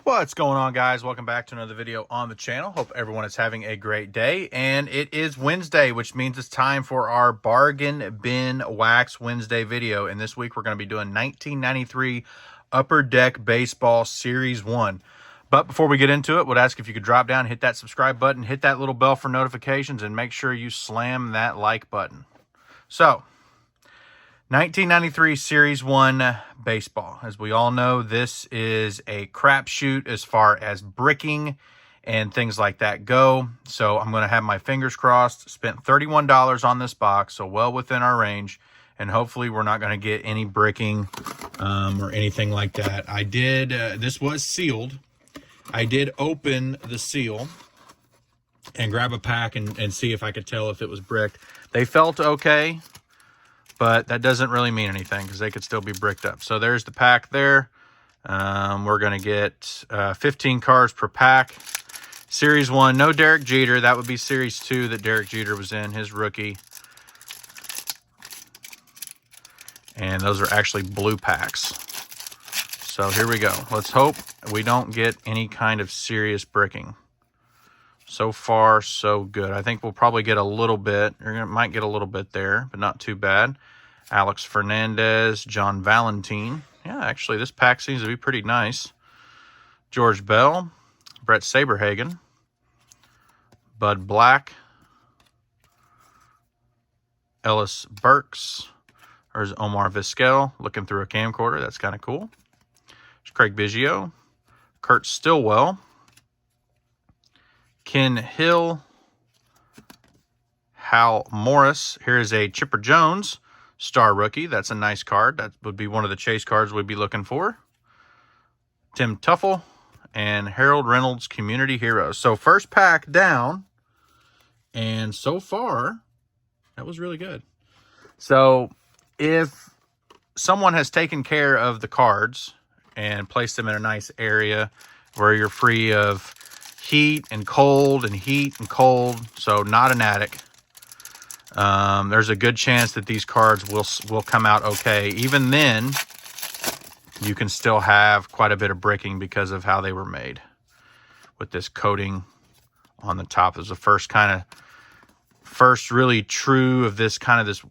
What's going on, guys? Welcome back to another video on the channel. Hope everyone is having a great day. And it is Wednesday, which means it's time for our Bargain Bin Wax Wednesday video. And this week we're going to be doing 1993 Upper Deck Baseball Series 1. But before we get into it, would ask if you could drop down, hit that subscribe button, hit that little bell for notifications, and make sure you slam that like button. So, 1993 Series 1 baseball. As we all know, this is a crapshoot as far as bricking and things like that go. So I'm going to have my fingers crossed. Spent $31 on this box, so well within our range. And hopefully we're not going to get any bricking or anything like that. I did, this was sealed. I did open the seal and grab a pack and see if I could tell if it was bricked. They felt okay, but that doesn't really mean anything because they could still be bricked up. So there's the pack there. We're going to get 15 cards per pack. Series 1, no Derek Jeter. That would be Series 2 that Derek Jeter was in, his rookie. And those are actually blue packs. So here we go. Let's hope we don't get any kind of serious bricking. So far, so good. I think we'll probably get a little bit. Might get a little bit there, but not too bad. Alex Fernandez, John Valentine. Yeah, actually, this pack seems to be pretty nice. George Bell, Brett Saberhagen, Bud Black, Ellis Burks. There's Omar Vizquel looking through a camcorder. That's kind of cool. There's Craig Biggio, Kurt Stillwell, Ken Hill, Hal Morris. Here's a Chipper Jones star rookie. That's a nice card. That would be one of the chase cards we'd be looking for. Tim Tuffle and Harold Reynolds Community Heroes. So first pack down, and so far, that was really good. So if someone has taken care of the cards and placed them in a nice area where you're free of heat and cold and heat and cold, so not an attic, there's a good chance that these cards will come out okay. Even then, you can still have quite a bit of bricking because of how they were made with this coating on the top. It was the first really true of this kind of this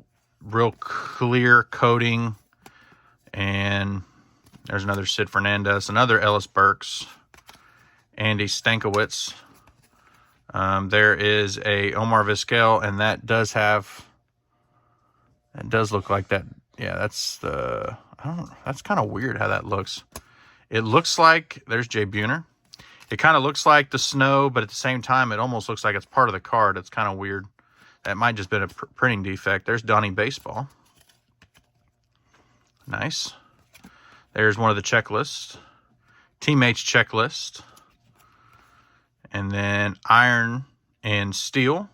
real clear coating. And there's another Sid Fernandez, another Ellis Burks, Andy Stankiewicz. There is a Omar Vizquel, and that does look like that. Yeah, that's that's kind of weird how that looks. It looks like, there's Jay Buhner. It kind of looks like the snow, but at the same time, it almost looks like it's part of the card. It's kind of weird. That might just been a printing defect. There's Donnie Baseball. Nice. There's one of the checklists. Teammates checklist. And then Iron and Steel,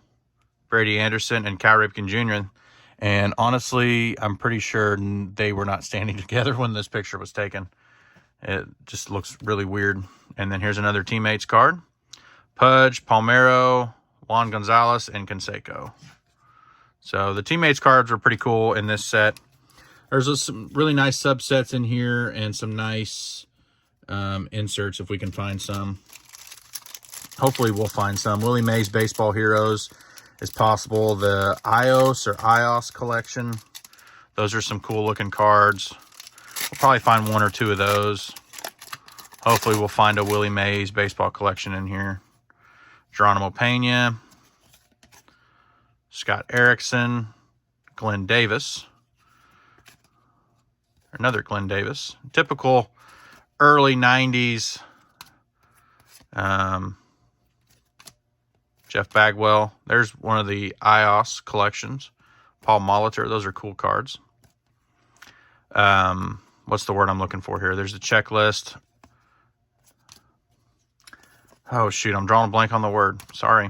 Brady Anderson and Cal Ripken Jr. And honestly, I'm pretty sure they were not standing together when this picture was taken. It just looks really weird. And then here's another Teammates card. Pudge, Palmeiro, Juan Gonzalez, and Canseco. So the Teammates cards were pretty cool in this set. There's some really nice subsets in here and some nice inserts if we can find some. Hopefully we'll find some. Willie Mays Baseball Heroes is possible. The iOS collection. Those are some cool looking cards. We'll probably find one or two of those. Hopefully we'll find a Willie Mays Baseball collection in here. Geronimo Pena. Scott Erickson. Glenn Davis. Another Glenn Davis. Typical early 90s. Jeff Bagwell. There's one of the iOS collections. Paul Molitor. Those are cool cards. What's the word I'm looking for here? There's the checklist. Oh, shoot. I'm drawing a blank on the word. Sorry.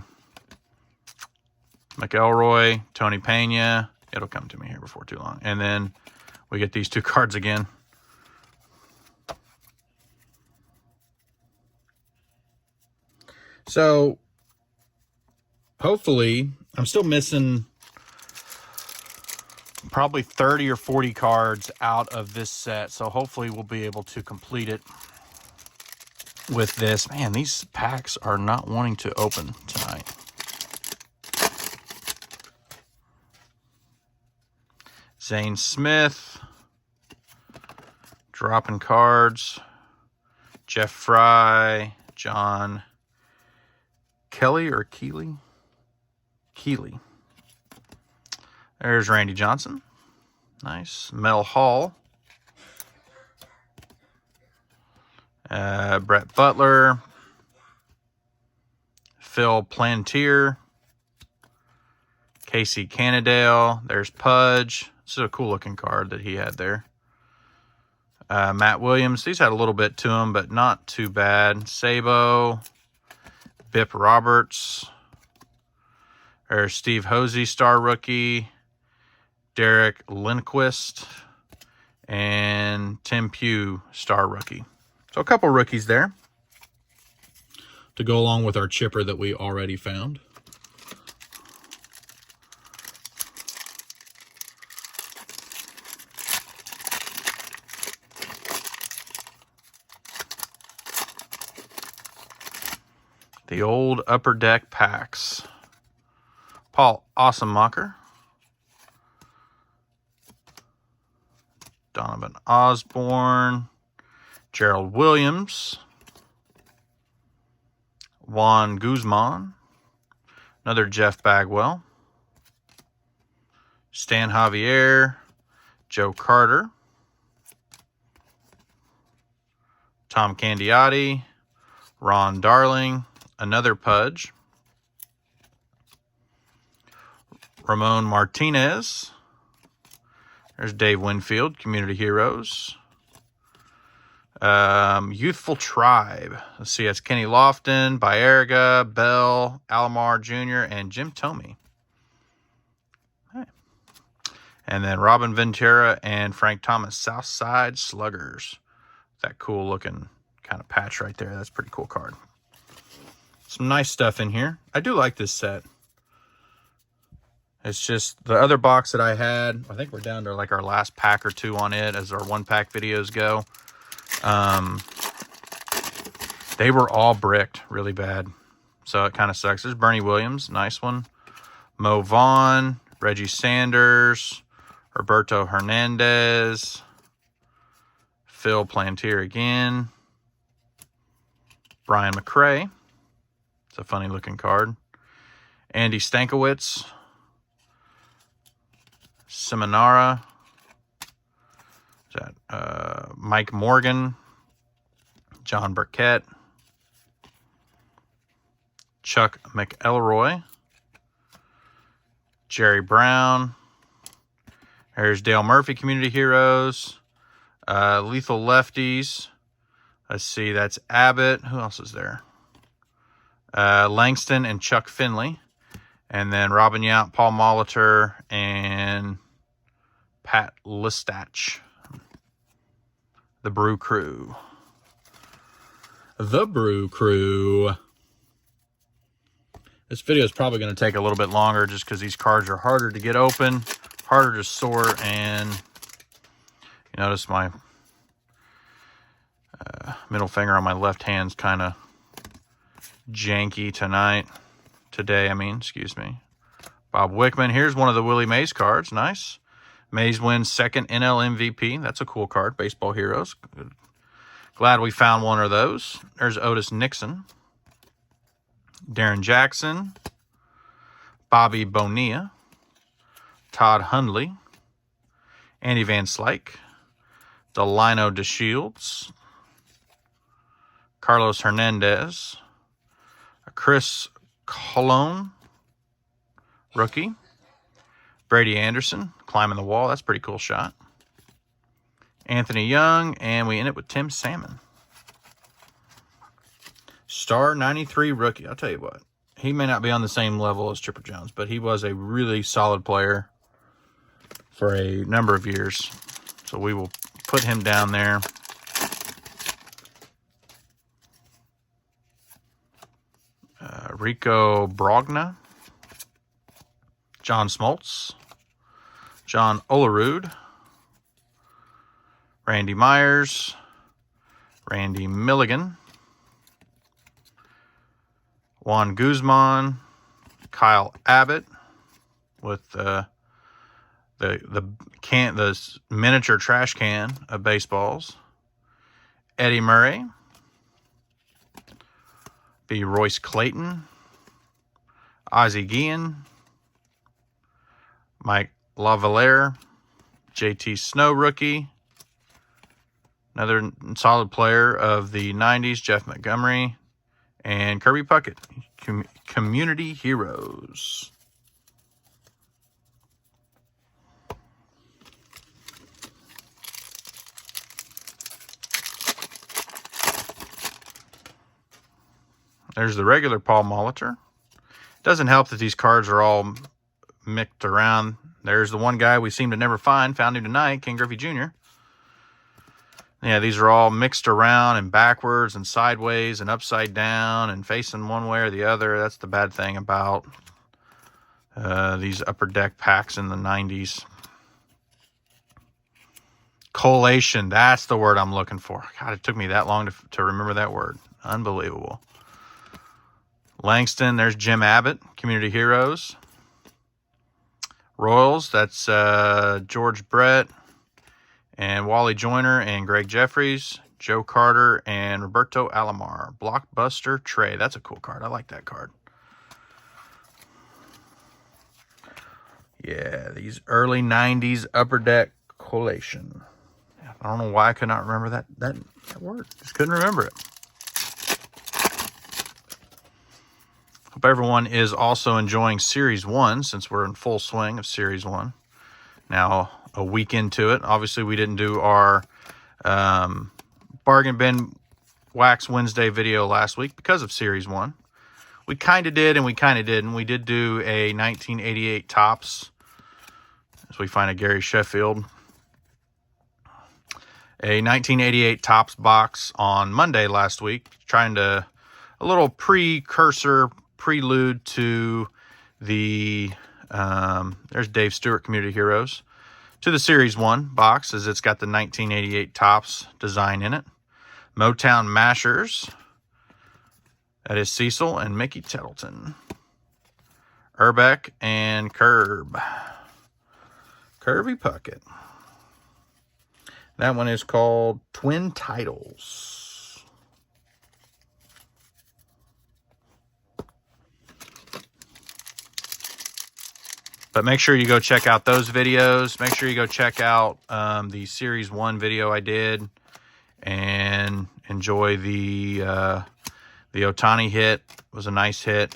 McElroy. Tony Pena. It'll come to me here before too long. And then we get these two cards again. So hopefully, I'm still missing probably 30 or 40 cards out of this set. So hopefully we'll be able to complete it with this. Man, these packs are not wanting to open tonight. Zane Smith. Dropping cards. Jeff Fry. John Kelly or Keeley? Keeley. There's Randy Johnson. Nice. Mel Hall. Brett Butler. Phil Plantier. Casey Cannondale. There's Pudge. This is a cool looking card that he had there. Matt Williams. These had a little bit to him, but not too bad. Sabo. Bip Roberts. There's Steve Hosey, star rookie. Derek Lindquist. And Tim Pugh, star rookie. So a couple rookies there to go along with our chipper that we already found. The old Upper Deck packs. Paul Awesomemacher. Donovan Osborne. Gerald Williams. Juan Guzman. Another Jeff Bagwell. Stan Javier. Joe Carter. Tom Candiotti. Ron Darling. Another Pudge. Ramon Martinez. There's Dave Winfield, Community Heroes. Youthful Tribe. Let's see, that's Kenny Lofton, Baerga, Bell, Alomar Jr., and Jim Thome. Okay. And then Robin Ventura and Frank Thomas, Southside Sluggers. That cool looking kind of patch right there. That's a pretty cool card. Some nice stuff in here. I do like this set. It's just the other box that I had. I think we're down to like our last pack or two on it as our one-pack videos go. They were all bricked really bad. So it kind of sucks. There's Bernie Williams. Nice one. Mo Vaughn. Reggie Sanders. Roberto Hernandez. Phil Plantier again. Brian McRae. It's a funny looking card. Andy Stankiewicz. Seminara. Is that Mike Morgan. John Burkett. Chuck McElroy. Jerry Brown. There's Dale Murphy, Community Heroes. Lethal Lefties. Let's see, that's Abbott. Who else is there? Langston and Chuck Finley. And then Robin Yount, Paul Molitor, and Pat Listach. The Brew Crew. The Brew Crew. This video is probably going to take a little bit longer just because these cards are harder to get open, harder to sort, and you notice my middle finger on my left hand's kind of janky today, excuse me. Bob Wickman. Here's one of the Willie Mays cards. Nice. Mays wins second NL MVP. That's a cool card. Baseball Heroes. Good. Glad we found one of those. There's Otis Nixon. Darren Jackson. Bobby Bonilla. Todd Hundley. Andy Van Slyke. Delino DeShields. Carlos Hernandez. Chris Colon, rookie. Brady Anderson, climbing the wall. That's a pretty cool shot. Anthony Young, and we end it with Tim Salmon. Star 93 rookie. I'll tell you what, he may not be on the same level as Chipper Jones, but he was a really solid player for a number of years. So we will put him down there. Rico Brogna, John Smoltz, John Olerud, Randy Myers, Randy Milligan, Juan Guzman, Kyle Abbott with the miniature trash can of baseballs. Eddie Murray. Be Royce Clayton. Ozzie Guillen. Mike LaValliere. JT Snow rookie. Another solid player of the 90s, Jeff Montgomery. And Kirby Puckett, Community Heroes. There's the regular Paul Molitor. Doesn't help that these cards are all mixed around. There's the one guy we seem to never find. Found him tonight, Ken Griffey Jr. Yeah, these are all mixed around and backwards and sideways and upside down and facing one way or the other. That's the bad thing about these Upper Deck packs in the 90s. Collation, that's the word I'm looking for. God, it took me that long to remember that word. Unbelievable. Langston, there's Jim Abbott, Community Heroes. Royals, that's George Brett and Wally Joyner and Greg Jeffries, Joe Carter and Roberto Alomar. Blockbuster Trey, that's a cool card. I like that card. Yeah, these early 90s Upper Deck collation. I don't know why I could not remember that word. Just couldn't remember it. Hope everyone is also enjoying Series 1 since we're in full swing of Series 1. Now, a week into it. Obviously, we didn't do our Bargain Bin Wax Wednesday video last week because of Series 1. We kind of did and we kind of didn't. We did do a 1988 Topps, as we find a Gary Sheffield. A 1988 Topps box on Monday last week, trying to, a little prelude to the, there's Dave Stewart Community Heroes, to the Series 1 box, as it's got the 1988 Topps design in it. Motown Mashers, that is Cecil and Mickey Tettleton. Urbeck and Kirby Puckett. That one is called Twin Titles. But make sure you go check out those videos. Make sure you go check out the Series 1 video I did. And enjoy the Ohtani hit. It was a nice hit.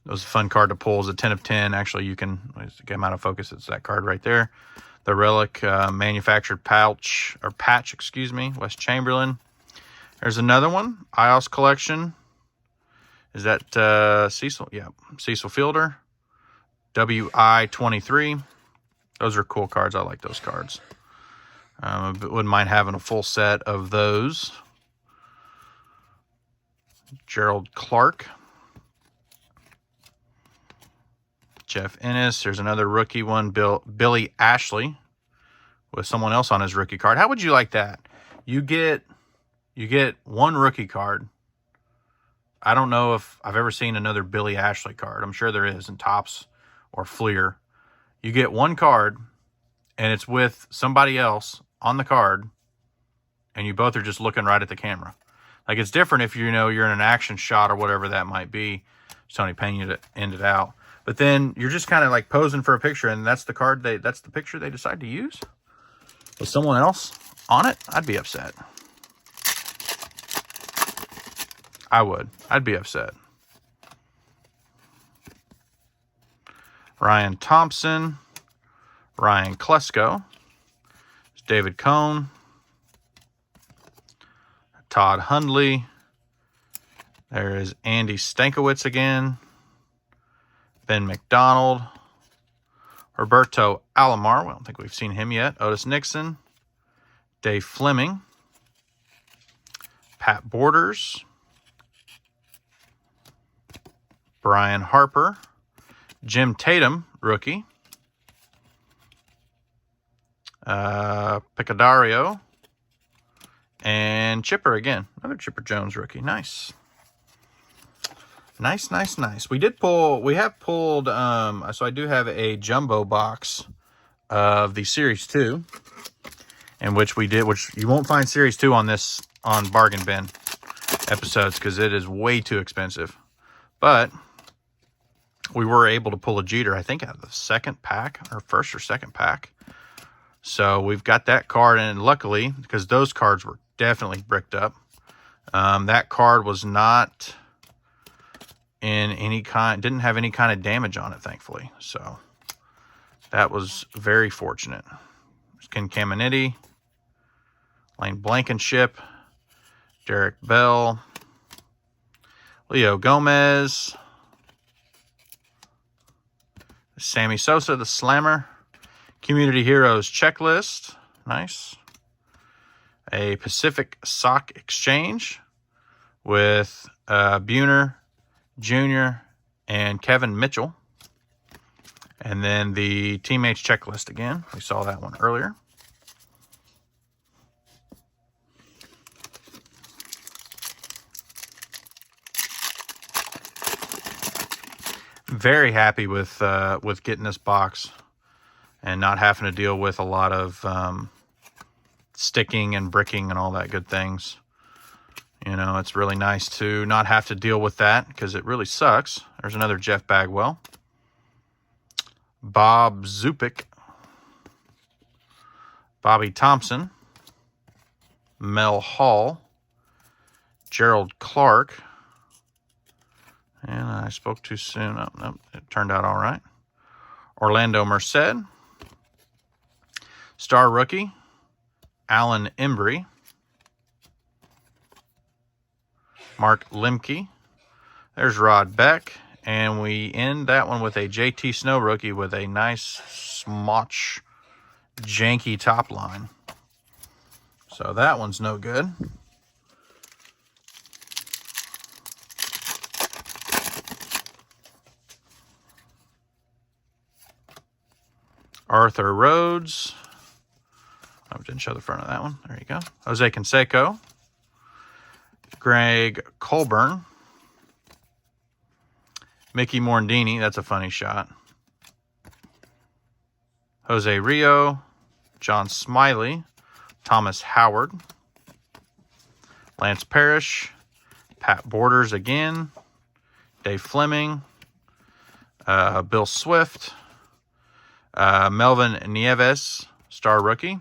It was a fun card to pull. It was a 10 of 10. Actually, you can get him out of focus. It's that card right there. The Relic manufactured patch, excuse me, West Chamberlain. There's another one. IOS collection. Is that Cecil? Yeah, Cecil Fielder. WI-23. Those are cool cards. I like those cards. Wouldn't mind having a full set of those. Gerald Clark. Jeff Ennis. There's another rookie one. Billy Ashley with someone else on his rookie card. How would you like that? You get one rookie card. I don't know if I've ever seen another Billy Ashley card. I'm sure there is in Topps or Fleer. You get one card, and it's with somebody else on the card, and you both are just looking right at the camera. Like, it's different if you're in an action shot or whatever that might be. Tony Pena to end it out. But then you're just kind of like posing for a picture, and that's the card that's the picture they decide to use. With someone else on it, I'd be upset. I would. I'd be upset. Ryan Thompson. Ryan Klesko. David Cone. Todd Hundley. There is Andy Stankiewicz again. Ben McDonald. Roberto Alomar. I don't think we've seen him yet. Otis Nixon. Dave Fleming. Pat Borders. Brian Harper. Jim Tatum, rookie. Picaдаrio. And Chipper again. Another Chipper Jones rookie. Nice. Nice, nice, nice. We have pulled, so I do have a jumbo box of the Series 2, in which you won't find Series 2 on Bargain Bin episodes because it is way too expensive. But we were able to pull a Jeter, I think, out of the second pack, or first or second pack. So we've got that card, and luckily, because those cards were definitely bricked up, that card was not in any kind, didn't have any kind of damage on it, thankfully. So that was very fortunate. Ken Caminiti, Lane Blankenship, Derek Bell, Leo Gomez, Sammy Sosa, the Slammer, Community Heroes Checklist, nice. A Pacific Sock Exchange with Buhner Jr. and Kevin Mitchell. And then the Teammates Checklist again. We saw that one earlier. Very happy with getting this box and not having to deal with a lot of sticking and bricking and all that good things. You know, it's really nice to not have to deal with that because it really sucks. There's another Jeff Bagwell. Bob Zupik. Bobby Thompson. Mel Hall. Gerald Clark. And I spoke too soon. Oh, no, it turned out all right. Orlando Merced. Star Rookie. Alan Embry. Mark Lemke. There's Rod Beck. And we end that one with a JT Snow rookie with a nice smotch janky top line. So that one's no good. Arthur Rhodes. I didn't show the front of that one. There you go. Jose Canseco. Greg Colburn. Mickey Morandini. That's a funny shot. Jose Rio. John Smiley. Thomas Howard. Lance Parrish. Pat Borders again. Dave Fleming. Bill Swift. Melvin Nieves, Star Rookie.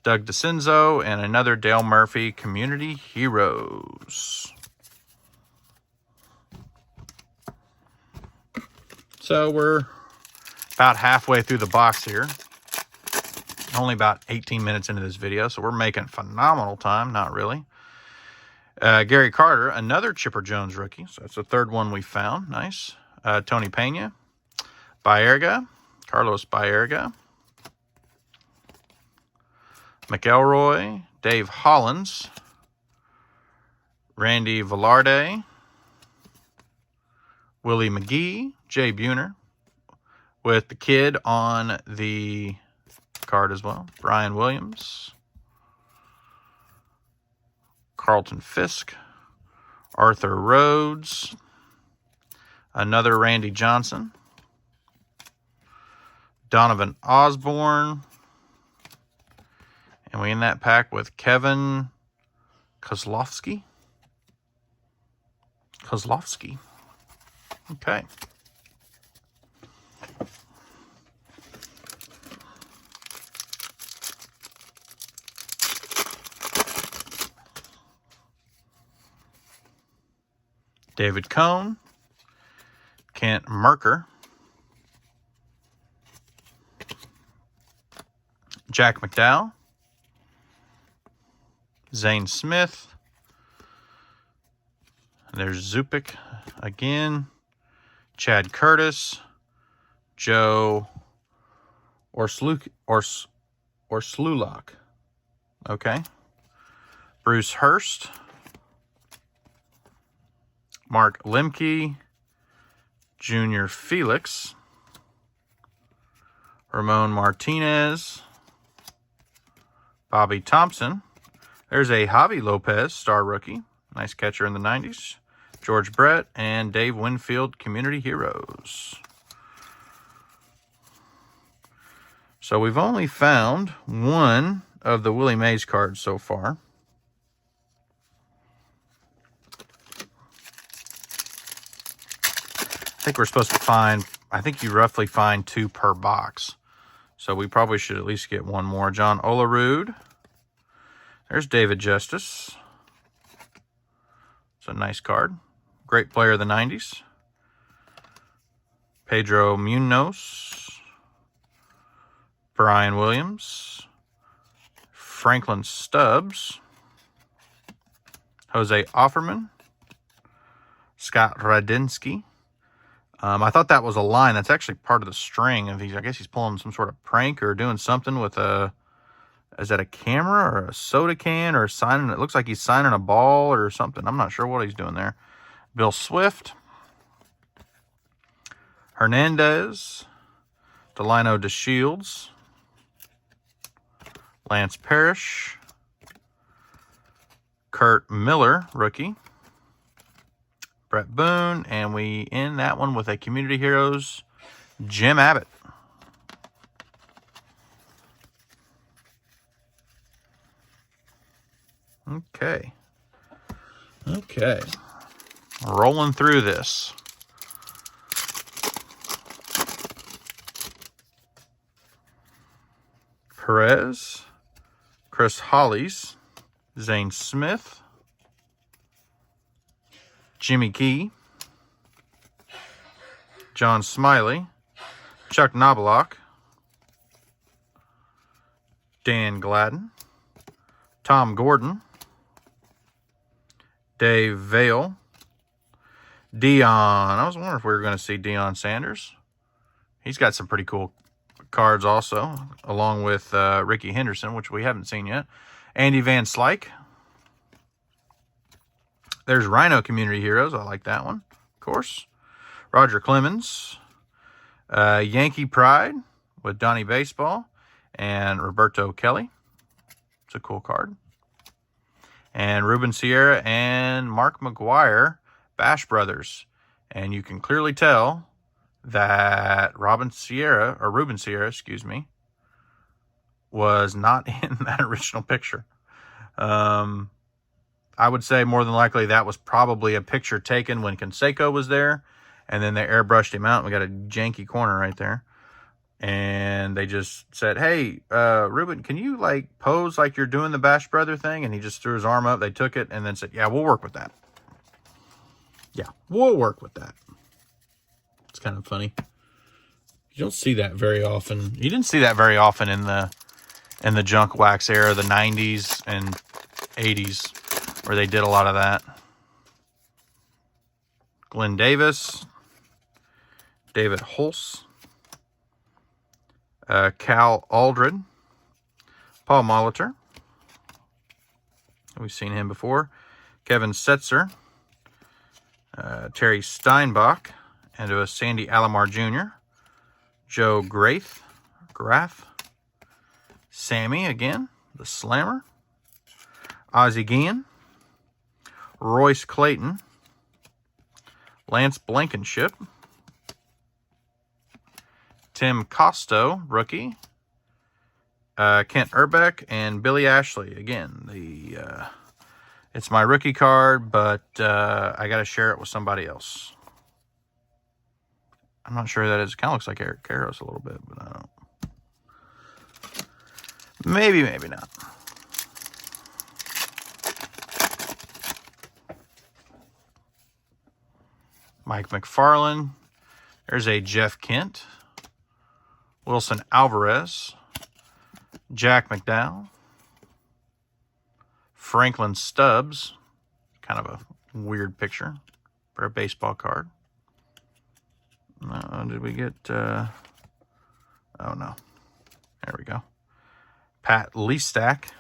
Doug DeCenzo, and another Dale Murphy, Community Heroes. So we're about halfway through the box here. Only about 18 minutes into this video, so we're making phenomenal time. Not really. Gary Carter, another Chipper Jones rookie. So that's the third one we found. Nice. Tony Pena. Baerga. Carlos Baerga. McElroy. Dave Hollins. Randy Velarde. Willie McGee. Jay Buhner. With the kid on the card as well. Brian Williams. Carlton Fisk. Arthur Rhodes. Another Randy Johnson. Donovan Osborne. And we end that pack with Kevin Kozlowski. Okay. David Cohn. Kent Merker. Jack McDowell. Zane Smith. There's Zupik again. Chad Curtis. Joe Slulak. Okay. Bruce Hurst. Mark Lemke. Junior Felix. Ramon Martinez. Bobby Thompson. There's a Javi Lopez, star rookie. Nice catcher in the 90s. George Brett and Dave Winfield, Community Heroes. So we've only found one of the Willie Mays cards so far. I think we're supposed to find, I think you roughly find 2 per box. So we probably should at least get one more. John Olerud. There's David Justice. It's a nice card. Great player of the 90s. Pedro Munoz. Brian Williams. Franklin Stubbs. Jose Offerman. Scott Radinsky. I thought that was a line. That's actually part of the string. I guess he's pulling some sort of prank or doing something with a... Is that a camera or a soda can or signing? It looks like he's signing a ball or something. I'm not sure what he's doing there. Bill Swift. Hernandez. Delino DeShields. Lance Parrish. Kurt Miller, rookie. Brett Boone. And we end that one with a Community Heroes, Jim Abbott. Okay. Rolling through this. Perez, Chris Hollies, Zane Smith, Jimmy Key, John Smiley, Chuck Knobloch, Dan Gladden, Tom Gordon, Dave Vale, Dion. I was wondering if we were going to see Deion Sanders. He's got some pretty cool cards also, along with Ricky Henderson, which we haven't seen yet. Andy Van Slyke. There's Rhino Community Heroes. I like that one, of course. Roger Clemens. Yankee Pride with Donnie Baseball and Roberto Kelly. It's a cool card. And Ruben Sierra and Mark McGuire, Bash Brothers. And you can clearly tell that Ruben Sierra, was not in that original picture. I would say more than likely that was probably a picture taken when Canseco was there, and then they airbrushed him out, and we got a janky corner right there. And they just said, hey, Ruben, can you, pose like you're doing the Bash Brother thing? And he just threw his arm up. They took it and then said, yeah, we'll work with that. Yeah, we'll work with that. It's kind of funny. You don't see that very often. You didn't see that very often in the junk wax era, the 90s and 80s, where they did a lot of that. Glenn Davis, David Hulse, Cal Aldred, Paul Molitor. We've seen him before. Kevin Setzer, Terry Steinbach, and to a Sandy Alomar Jr., Joe Graff, Sammy again, the Slammer, Ozzie Guillen, Royce Clayton, Lance Blankenship, Tim Costo, rookie, Kent Urbeck, and Billy Ashley. Again, it's my rookie card, but I got to share it with somebody else. I'm not sure who that is. It kind of looks like Eric Karros a little bit, but I don't. Maybe not. Mike McFarland. There's a Jeff Kent. Wilson Alvarez. Jack McDowell. Franklin Stubbs. Kind of a weird picture for a baseball card. Did we get... oh, no. There we go. Pat Leestack.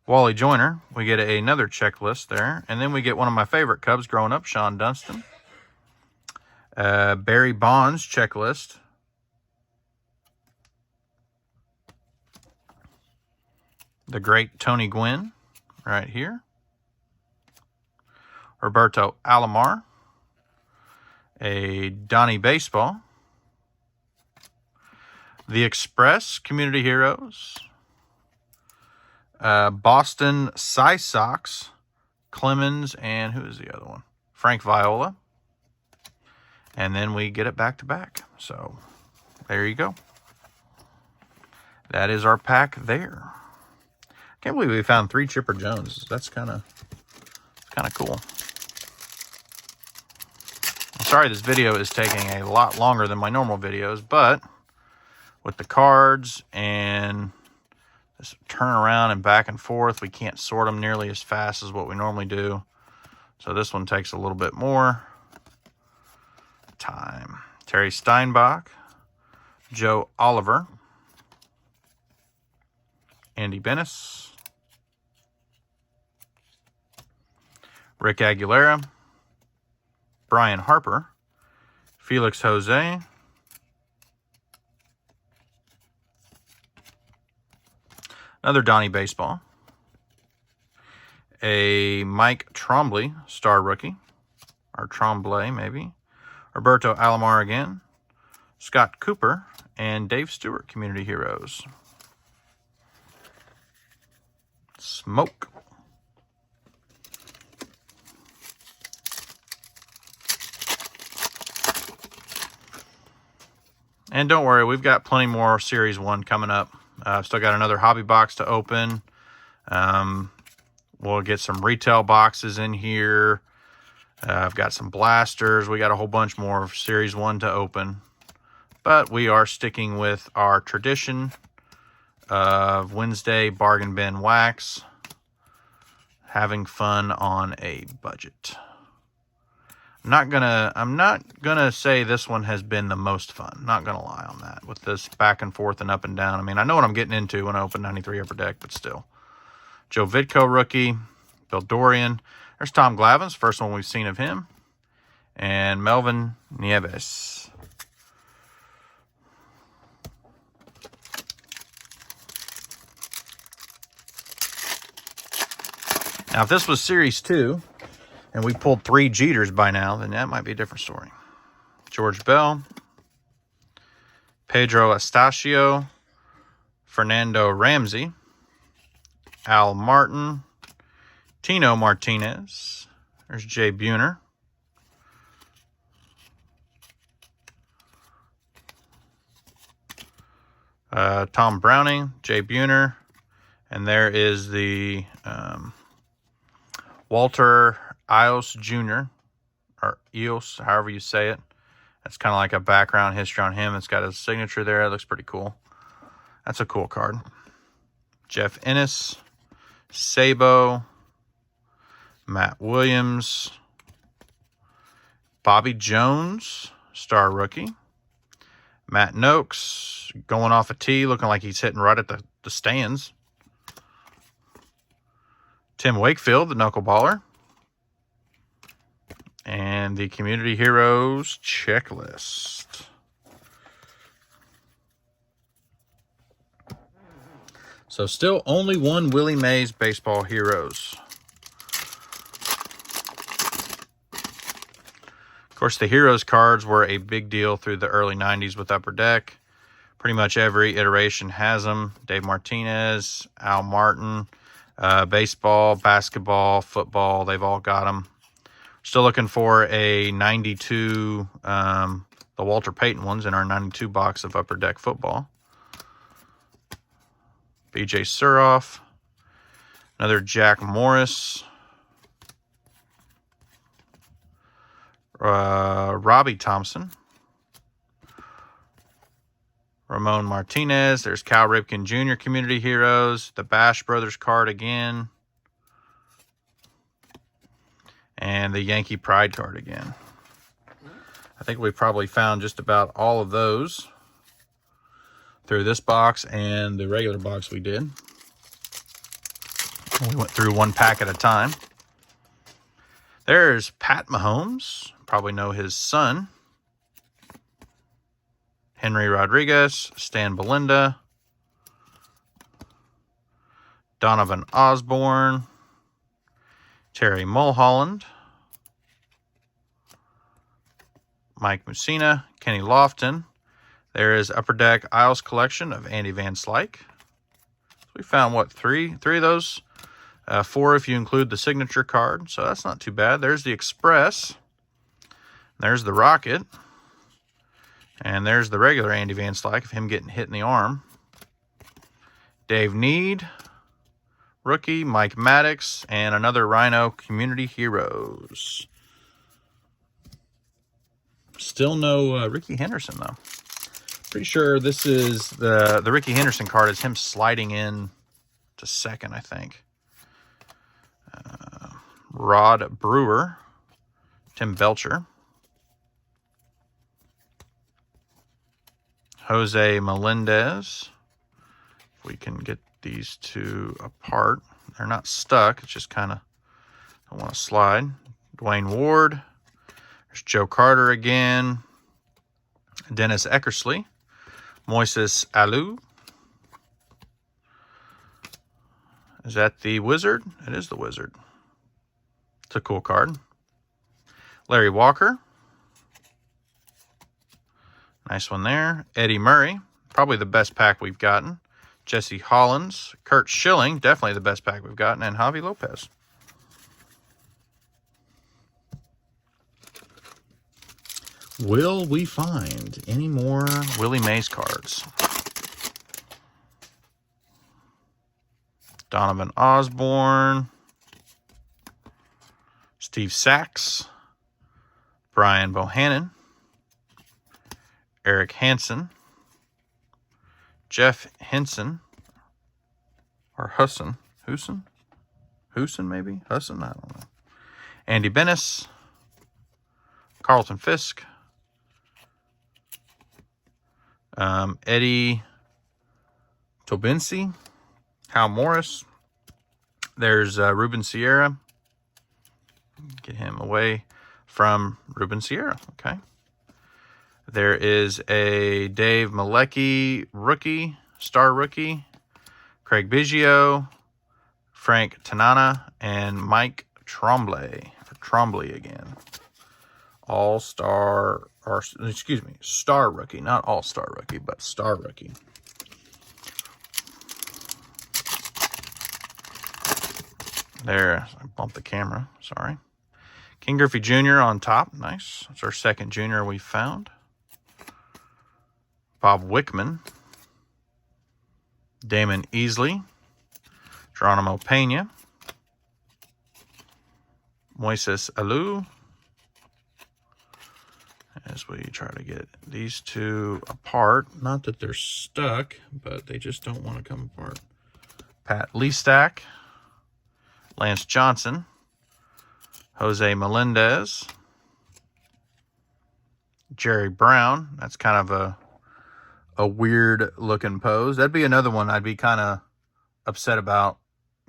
Wally Joyner. We get another checklist there. And then we get one of my favorite Cubs growing up, Sean Dunston. Barry Bonds checklist. the great Tony Gwynn right here. Roberto Alomar. A Donnie Baseball. The Express Community Heroes. Boston Cy Sox. Clemens, and who is the other one? Frank Viola. And then we get it back to back. So there you go. That is our pack there. Can't believe we found 3 Chipper Jones. That's kind of cool. I'm sorry this video is taking a lot longer than my normal videos, but with the cards and this turn around and back and forth, we can't sort them nearly as fast as what we normally do. So this one takes a little bit more time. Terry Steinbach, Joe Oliver, Andy Bennis, Rick Aguilera, Brian Harper, Felix Jose, another Donnie Baseball, a Mike Trombley star rookie, or Trombley maybe, Roberto Alomar again, Scott Cooper, and Dave Stewart Community Heroes. Smoke. And don't worry, we've got plenty more Series 1 coming up. I've still got another hobby box to open. We'll get some retail boxes in here. I've got some blasters. We got a whole bunch more of Series 1 to open. But we are sticking with our tradition of Wednesday bargain bin wax. Having fun on a budget. I'm not gonna say this one has been the most fun. Not gonna lie on that. With this back and forth and up and down. I mean, I know what I'm getting into when I open 93 Upper Deck, but still. Joe Vidko rookie. Bill Dorian. There's Tom Glavine, first one we've seen of him. And Melvin Nieves. Now, if this was Series 2, and we pulled 3 Jeters by now, then that might be a different story. George Bell, Pedro Astacio, Fernando Ramsey, Al Martin, Tino Martinez. There's Jay Buhner. Tom Browning, Jay Buhner. And there is the Walter Eos Jr., or Eos, however you say it. That's kind of like a background history on him. It's got his signature there. It looks pretty cool. That's a cool card. Jeff Ennis, Sabo, Matt Williams, Bobby Jones, star rookie. Matt Noakes, going off a tee, looking like he's hitting right at the stands. Tim Wakefield, the knuckleballer. And the Community Heroes checklist. So still only one Willie Mays Baseball Heroes. Of course, the Heroes cards were a big deal through the early 90s with Upper Deck. Pretty much every iteration has them. Dave Martinez, Al Martin, baseball, basketball, football, they've all got them. Still looking for a 92, the Walter Payton ones in our 92 box of Upper Deck football. BJ Suroff. Another Jack Morris. Robbie Thompson. Ramon Martinez. There's Cal Ripken Jr. Community Heroes. The Bash Brothers card again. And the Yankee Pride card again. I think we probably found just about all of those through this box and the regular box we did. We went through one pack at a time. There's Pat Mahomes. Probably know his son. Henry Rodriguez, Stan Belinda, Donovan Osborne, Terry Mulholland, Mike Mussina, Kenny Lofton. There is Upper Deck Isles collection of Andy Van Slyke. So we found, what, three of those? 4 if you include the signature card, so that's not too bad. There's the Express. There's the Rocket. And there's the regular Andy Van Slyke of him getting hit in the arm. Dave Need, rookie, Mike Maddox, and another Rhino Community Heroes. Still no Ricky Henderson, though. Pretty sure this is the Ricky Henderson card is him sliding in to second, I think. Rod Brewer, Tim Belcher, Jose Melendez. If we can get these two apart. They're not stuck. It's just kind of don't want to slide. Dwayne Ward. There's Joe Carter again. Dennis Eckersley. Moises Alou. Is that the Wizard? It is the Wizard. It's a cool card. Larry Walker. Nice one there. Eddie Murray. Probably the best pack we've gotten. Jesse Hollins. Kurt Schilling. Definitely the best pack we've gotten. And Javi Lopez. Will we find any more Willie Mays cards? Donovan Osborne. Steve Sachs. Brian Bohannon. Eric Hansen. Jeff Henson. Or Husson. Husson maybe? Husson? I don't know. Andy Bennis. Carlton Fisk. Eddie Tobinsi. Hal Morris. There's Ruben Sierra. Get him away from Ruben Sierra. Okay. There is a Dave Malecki rookie, star rookie. Craig Biggio. Frank Tanana. And Mike Tremblay. Or Tremblay again. All-star, or excuse me, star rookie. Not all-star rookie, but star rookie. There, I bumped the camera, sorry. King Griffey Jr. on top, nice. That's our second junior we found. Bob Wickman. Damon Easley. Geronimo Pena. Moises Alou. As we try to get these two apart. Not that they're stuck, but they just don't want to come apart. Pat Leestack. Lance Johnson. Jose Melendez. Jerry Brown. That's kind of a weird looking pose. That'd be another one I'd be kind of upset about.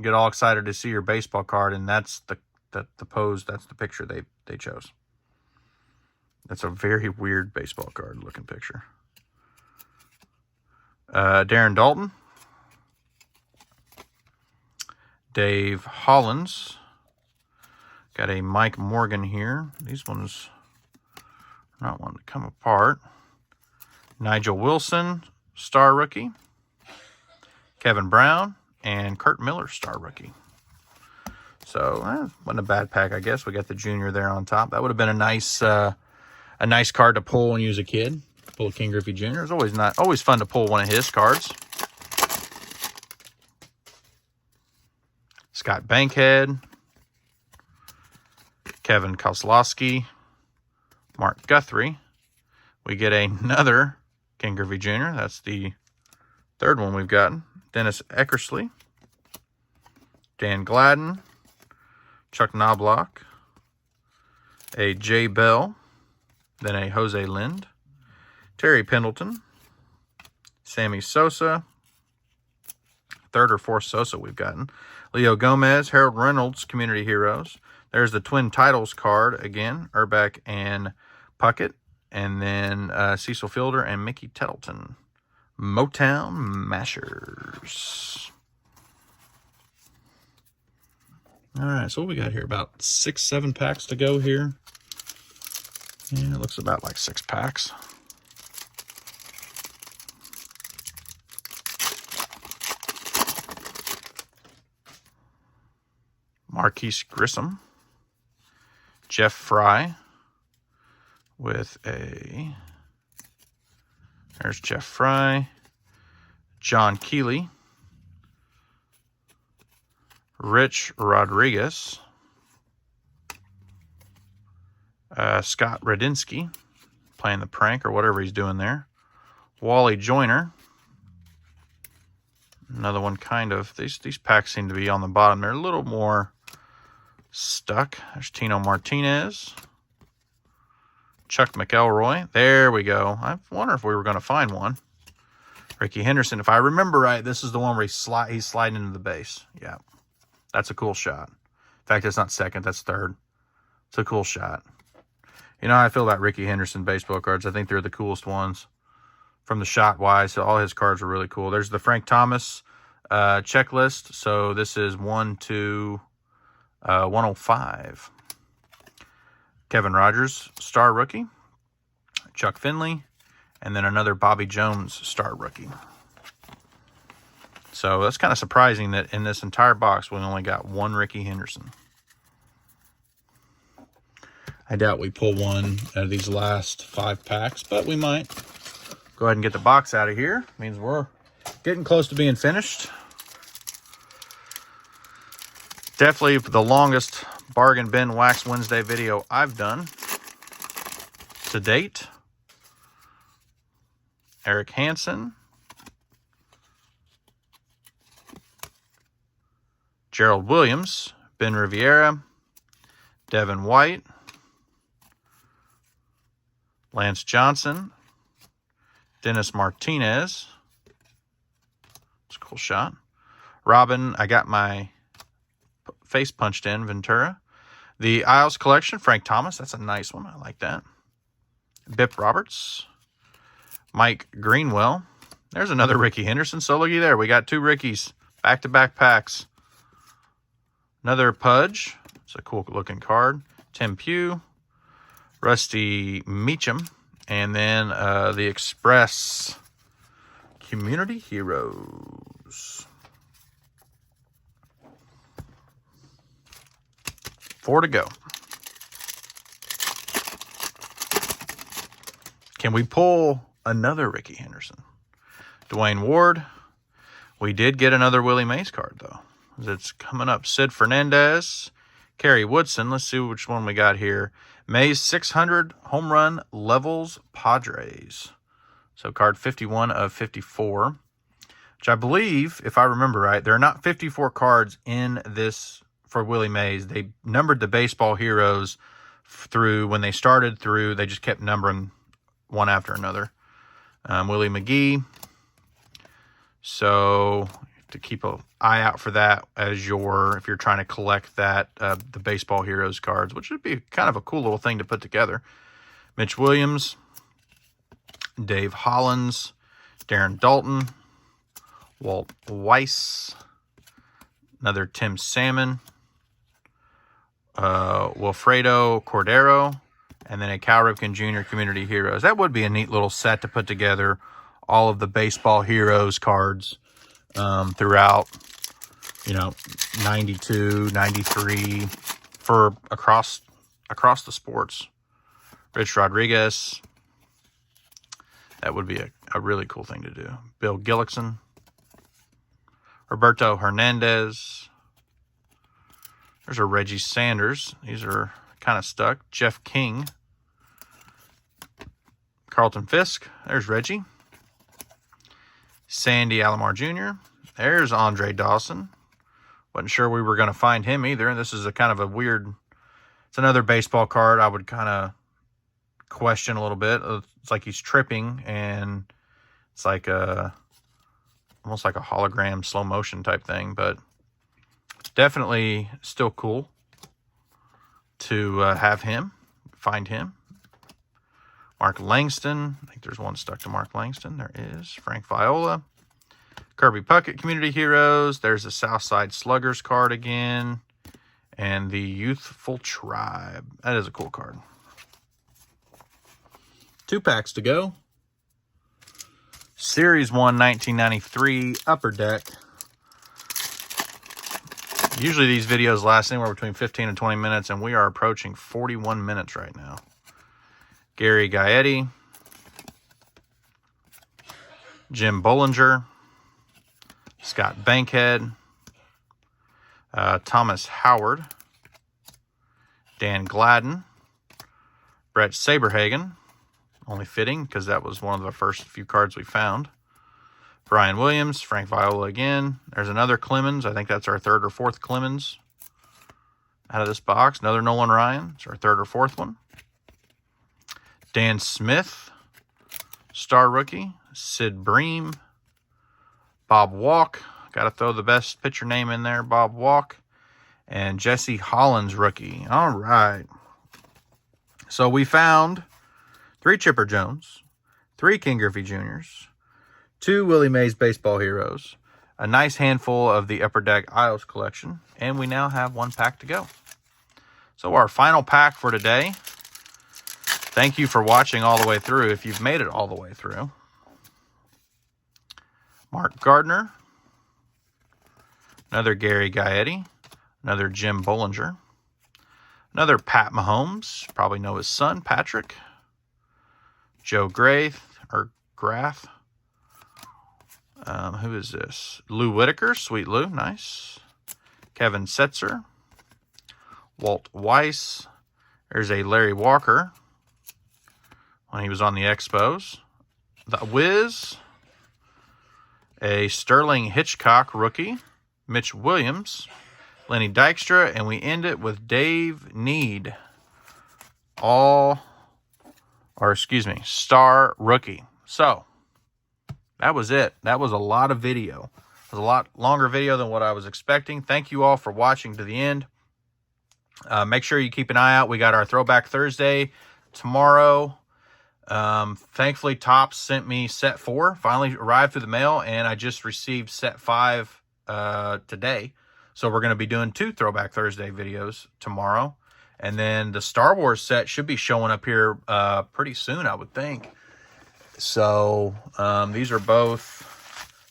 Get all excited to see your baseball card, and that's the pose, that's the picture they chose. That's a very weird baseball card looking picture. Darren Dalton. Dave Hollins. Got a Mike Morgan here. These ones are not wanting to come apart. Nigel Wilson, star rookie. Kevin Brown and Kurt Miller, star rookie. So, wasn't a bad pack, I guess. We got the junior there on top. That would have been a nice card to pull when you was a kid. Pull a King Griffey Jr. It's always fun to pull one of his cards. Scott Bankhead. Kevin Kozlowski. Mark Guthrie. We get another King Griffey Jr. That's the third one we've gotten. Dennis Eckersley. Dan Gladden. Chuck Knobloch. A Jay Bell. Then a Jose Lind. Terry Pendleton. Sammy Sosa. Third or fourth Sosa we've gotten. Leo Gomez. Harold Reynolds, Community Heroes. There's the Twin Titles card again. Urbeck and Puckett. And then Cecil Fielder and Mickey Tettleton. Motown Mashers. All right, so what we got here? About 6, 7 packs to go here. Yeah, it looks about like 6 packs. Marquise Grissom. Jeff Fry with a... There's Jeff Fry. John Keeley. Rich Rodriguez. Scott Radinsky playing the prank or whatever he's doing there. Wally Joyner. Another one kind of. These packs seem to be on the bottom. They're a little more stuck. There's Tino Martinez. Chuck McElroy. There we go. I wonder if we were going to find one. Ricky Henderson. If I remember right, this is the one where he's sliding into the base. Yeah. That's a cool shot. In fact, it's not second. That's third. It's a cool shot. You know how I feel about Ricky Henderson baseball cards. I think they're the coolest ones from the shot-wise. So all his cards are really cool. There's the Frank Thomas checklist. So this is 1 to 105. Kevin Rogers, star rookie. Chuck Finley. And then another Bobby Jones star rookie. So that's kind of surprising that in this entire box, we only got one Ricky Henderson. I doubt we pull one out of these last 5 packs, but we might. Go ahead and get the box out of here. Means we're getting close to being finished. Definitely the longest Bargain Bin Wax Wednesday video I've done to date. Eric Hansen. Gerald Williams. Ben Riviera. Devin White. Lance Johnson. Dennis Martinez. It's a cool shot. Robin, I got my face punched in, Ventura. The Isles Collection, Frank Thomas. That's a nice one. I like that. Bip Roberts. Mike Greenwell. There's another Ricky Henderson. So looky there. We got 2 Rickies. Back-to-back packs. Another Pudge. It's a cool looking card. Tim Pugh. Rusty Meacham. And then the Express Community Heroes. 4 to go. Can we pull another Ricky Henderson? Dwayne Ward. We did get another Willie Mays card, though. It's coming up. Sid Fernandez. Kerry Woodson. Let's see which one we got here. Mays 600 home run levels Padres. So card 51 of 54. Which I believe, if I remember right, there are not 54 cards in this for Willie Mays. They numbered the baseball heroes through, when they started through, they just kept numbering one after another. Willie McGee. So to keep an eye out for that as if you're trying to collect that, the baseball heroes cards, which would be kind of a cool little thing to put together. Mitch Williams, Dave Hollins, Darren Dalton, Walt Weiss, another Tim Salmon, Wilfredo Cordero, and then a Cal Ripken Jr. Community Heroes. That would be a neat little set to put together, all of the baseball heroes cards throughout, 92, 93 for across the sports. Rich Rodriguez. That would be a really cool thing to do. Bill Gillickson. Roberto Hernandez. There's a Reggie Sanders. These are kind of stuck. Jeff King. Carlton Fisk. There's Reggie. Sandy Alomar Jr. There's Andre Dawson. Wasn't sure we were going to find him either. This is a kind of a weird... It's another baseball card I would kind of question a little bit. It's like he's tripping, and it's like almost like a hologram slow motion type thing, but definitely still cool to have him, find him. Mark Langston. I think there's one stuck to Mark Langston. There is. Frank Viola. Kirby Puckett Community Heroes. There's a Southside Sluggers card again. and the Youthful Tribe. That is a cool card. 2 packs to go. Series 1, 1993, Upper Deck. Usually these videos last anywhere between 15 and 20 minutes, and we are approaching 41 minutes right now. Gary Gaetti, Jim Bollinger, Scott Bankhead, Thomas Howard, Dan Gladden, Brett Saberhagen, only fitting because that was one of the first few cards we found. Brian Williams, Frank Viola again. There's another Clemens. I think that's our 3rd or 4th Clemens out of this box. Another Nolan Ryan. It's our 3rd or 4th one. Dan Smith, star rookie. Sid Bream. Bob Walk. Got to throw the best pitcher name in there, Bob Walk. And Jesse Hollins, rookie. All right. So we found 3 Chipper Jones, 3 King Griffey Jr.'s, 2 Willie Mays Baseball Heroes, a nice handful of the Upper Deck Isles collection, and we now have 1 pack to go. So our final pack for today. Thank you for watching all the way through, if you've made it all the way through. Mark Gardner, another Gary Gaetti, another Jim Bollinger, another Pat Mahomes, probably know his son, Patrick, Joe Grath, who is this? Lou Whitaker, Sweet Lou, nice. Kevin Setzer, Walt Weiss. There's a Larry Walker when he was on the Expos. The Wiz, a Sterling Hitchcock rookie, Mitch Williams, Lenny Dykstra, and we end it with Dave Need, star rookie. So that was it. That was a lot of video. It was a lot longer video than what I was expecting. Thank you all for watching to the end. Make sure you keep an eye out. We got our Throwback Thursday tomorrow. Thankfully, Topps sent me set 4. Finally arrived through the mail, and I just received set 5 today. So we're going to be doing 2 Throwback Thursday videos tomorrow. And then the Star Wars set should be showing up here pretty soon, I would think. So these are both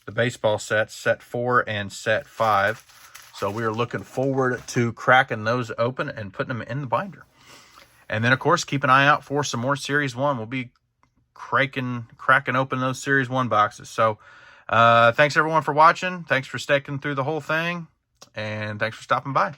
the baseball sets, set 4 and set 5. So we are looking forward to cracking those open and putting them in the binder. And then, of course, keep an eye out for some more Series 1. We'll be cracking open those Series 1 boxes. So thanks, everyone, for watching. Thanks for sticking through the whole thing. And thanks for stopping by.